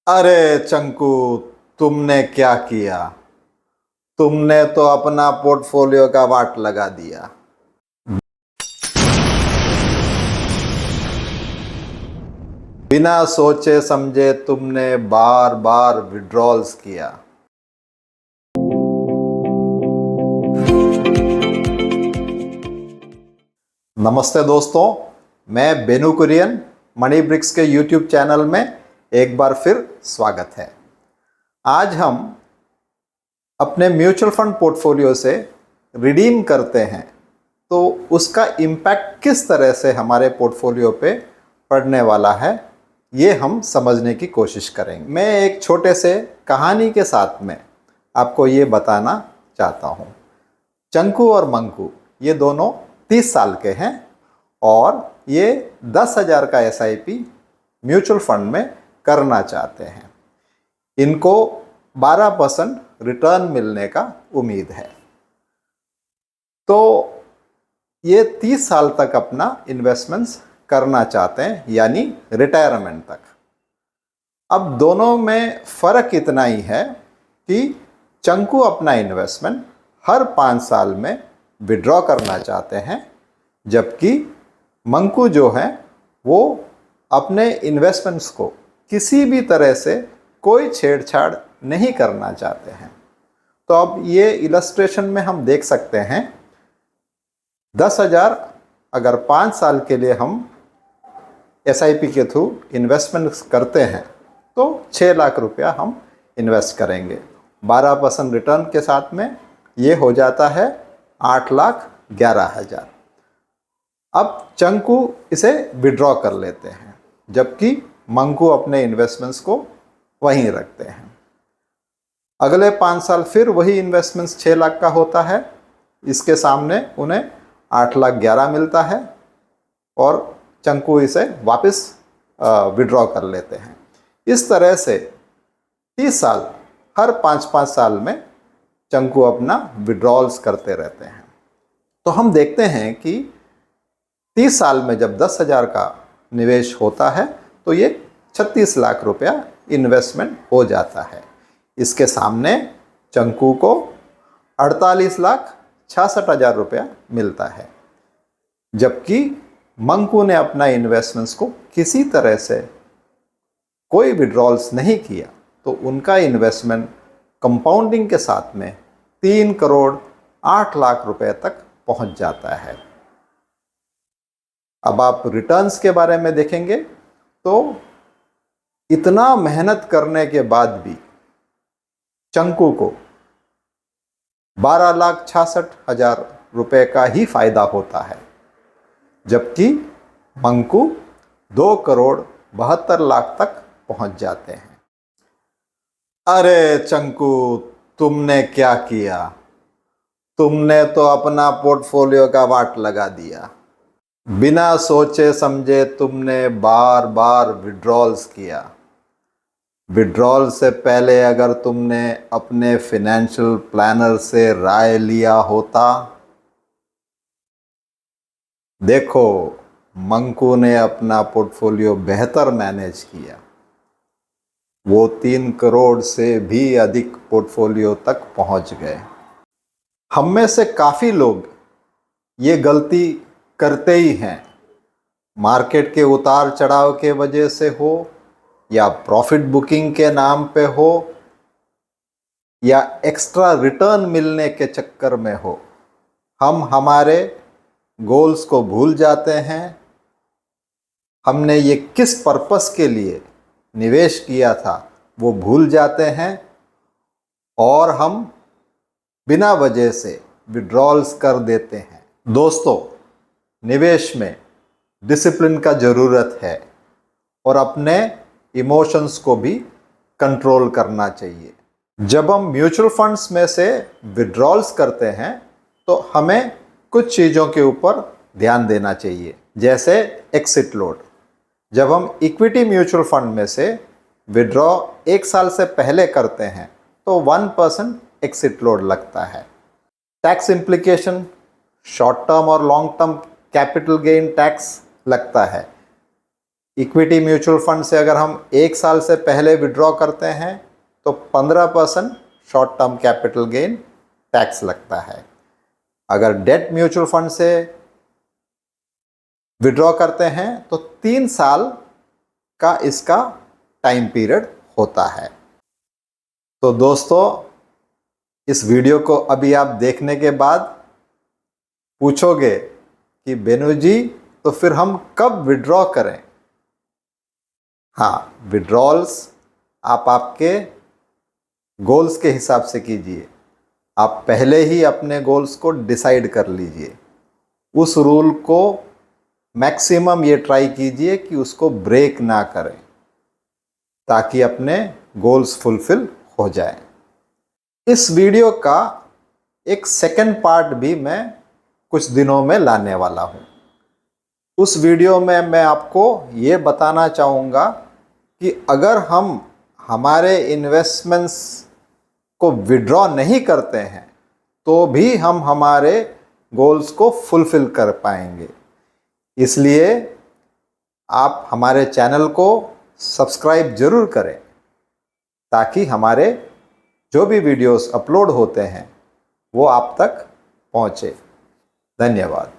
अरे चंकू, तुमने क्या किया? तुमने तो अपना पोर्टफोलियो का वाट लगा दिया। बिना सोचे समझे तुमने बार बार विड्रॉल्स किया। नमस्ते दोस्तों, मैं बेनू कुरियन मनी ब्रिक्स के यूट्यूब चैनल में एक बार फिर स्वागत है। आज हम अपने म्यूचुअल फंड पोर्टफोलियो से रिडीम करते हैं तो उसका इम्पैक्ट किस तरह से हमारे पोर्टफोलियो पे पड़ने वाला है, ये हम समझने की कोशिश करेंगे। मैं एक छोटे से कहानी के साथ में आपको ये बताना चाहता हूँ। चंकू और मंकू ये दोनों 30 साल के हैं और ये 10,000 का SIP म्यूचुअल फंड में करना चाहते हैं। इनको 12% रिटर्न मिलने का उम्मीद है। तो ये 30 साल तक अपना इन्वेस्टमेंट्स करना चाहते हैं, यानी रिटायरमेंट तक। अब दोनों में फ़र्क इतना ही है कि चंकू अपना इन्वेस्टमेंट हर 5 साल में विड्रॉ करना चाहते हैं, जबकि मंकू जो है वो अपने इन्वेस्टमेंट्स को किसी भी तरह से कोई छेड़छाड़ नहीं करना चाहते हैं। तो अब ये इलस्ट्रेशन में हम देख सकते हैं, 10,000 अगर 5 साल के लिए हम SIP के थ्रू इन्वेस्टमेंट करते हैं तो 6 लाख रुपया हम इन्वेस्ट करेंगे। 12% रिटर्न के साथ में ये हो जाता है 8,11,000। अब चंकू इसे विड्रॉ कर लेते हैं, जबकि मंकू अपने इन्वेस्टमेंट्स को वहीं रखते हैं। अगले 5 साल फिर वही इन्वेस्टमेंट्स 6 लाख का होता है। इसके सामने उन्हें 8,11,000 मिलता है और चंकू इसे वापस विड्रॉ कर लेते हैं। इस तरह से 30 साल, हर 5-5 साल में चंकू अपना विड्रॉल्स करते रहते हैं। तो हम देखते हैं कि 30 साल में जब 10,000 का निवेश होता है तो ये 36 लाख रुपया इन्वेस्टमेंट हो जाता है। इसके सामने चंकू को 48,66,000 रुपया मिलता है, जबकि मंकू ने अपना इन्वेस्टमेंट्स को किसी तरह से कोई विड्रॉल्स नहीं किया, तो उनका इन्वेस्टमेंट कंपाउंडिंग के साथ में 3,08,00,000 रुपए तक पहुंच जाता है। अब आप रिटर्न्स के बारे में देखेंगे तो इतना मेहनत करने के बाद भी चंकू को 12,66,000 रुपए का ही फायदा होता है, जबकि मंकू 2,72,00,000 तक पहुंच जाते हैं। अरे चंकू, तुमने क्या किया? तुमने तो अपना पोर्टफोलियो का वाट लगा दिया। बिना सोचे समझे तुमने बार बार विड्रॉल्स किया। विड्रॉल से पहले अगर तुमने अपने फिनेंशियल प्लानर से राय लिया होता। देखो, मंकू ने अपना पोर्टफोलियो बेहतर मैनेज किया। वो 3 करोड़ से भी अधिक पोर्टफोलियो तक पहुंच गए। हम में से काफ़ी लोग ये गलती करते ही हैं। मार्केट के उतार चढ़ाव के वजह से हो, या प्रॉफिट बुकिंग के नाम पे हो, या एक्स्ट्रा रिटर्न मिलने के चक्कर में हो, हम हमारे गोल्स को भूल जाते हैं। हमने ये किस पर्पस के लिए निवेश किया था वो भूल जाते हैं और हम बिना वजह से विड्रॉल्स कर देते हैं। दोस्तों, निवेश में डिसिप्लिन का ज़रूरत है और अपने इमोशंस को भी कंट्रोल करना चाहिए। जब हम म्यूचुअल फंड्स में से विड्रॉल्स करते हैं तो हमें कुछ चीज़ों के ऊपर ध्यान देना चाहिए, जैसे एक्सिट लोड। जब हम इक्विटी म्यूचुअल फंड में से विड्रॉ 1 साल से पहले करते हैं तो 1% एक्सिट लोड लगता है। टैक्स इम्प्लीकेशन, शॉर्ट टर्म और long term capital gain tax लगता है। इक्विटी म्यूचुअल फंड से अगर हम 1 साल से पहले विड्रॉ करते हैं तो 15% short term capital gain tax लगता है। अगर डेट म्यूचुअल फंड से विड्रॉ करते हैं तो 3 साल का इसका टाइम पीरियड होता है। तो दोस्तों, इस वीडियो को अभी आप देखने के बाद पूछोगे कि बेनू जी तो फिर हम कब विड्रॉ करें। हाँ, विड्रॉल्स आप आपके गोल्स के हिसाब से कीजिए। आप पहले ही अपने गोल्स को डिसाइड कर लीजिए। उस रूल को मैक्सिमम ये ट्राई कीजिए कि उसको ब्रेक ना करें ताकि अपने गोल्स फुलफिल हो जाए। इस वीडियो का एक सेकंड पार्ट भी मैं कुछ दिनों में लाने वाला हूँ। उस वीडियो में मैं आपको ये बताना चाहूँगा कि अगर हम हमारे इन्वेस्टमेंट्स को विड्रॉ नहीं करते हैं तो भी हम हमारे गोल्स को फुलफिल कर पाएंगे। इसलिए आप हमारे चैनल को सब्सक्राइब जरूर करें ताकि हमारे जो भी वीडियोस अपलोड होते हैं वो आप तक पहुंचे। धन्यवाद।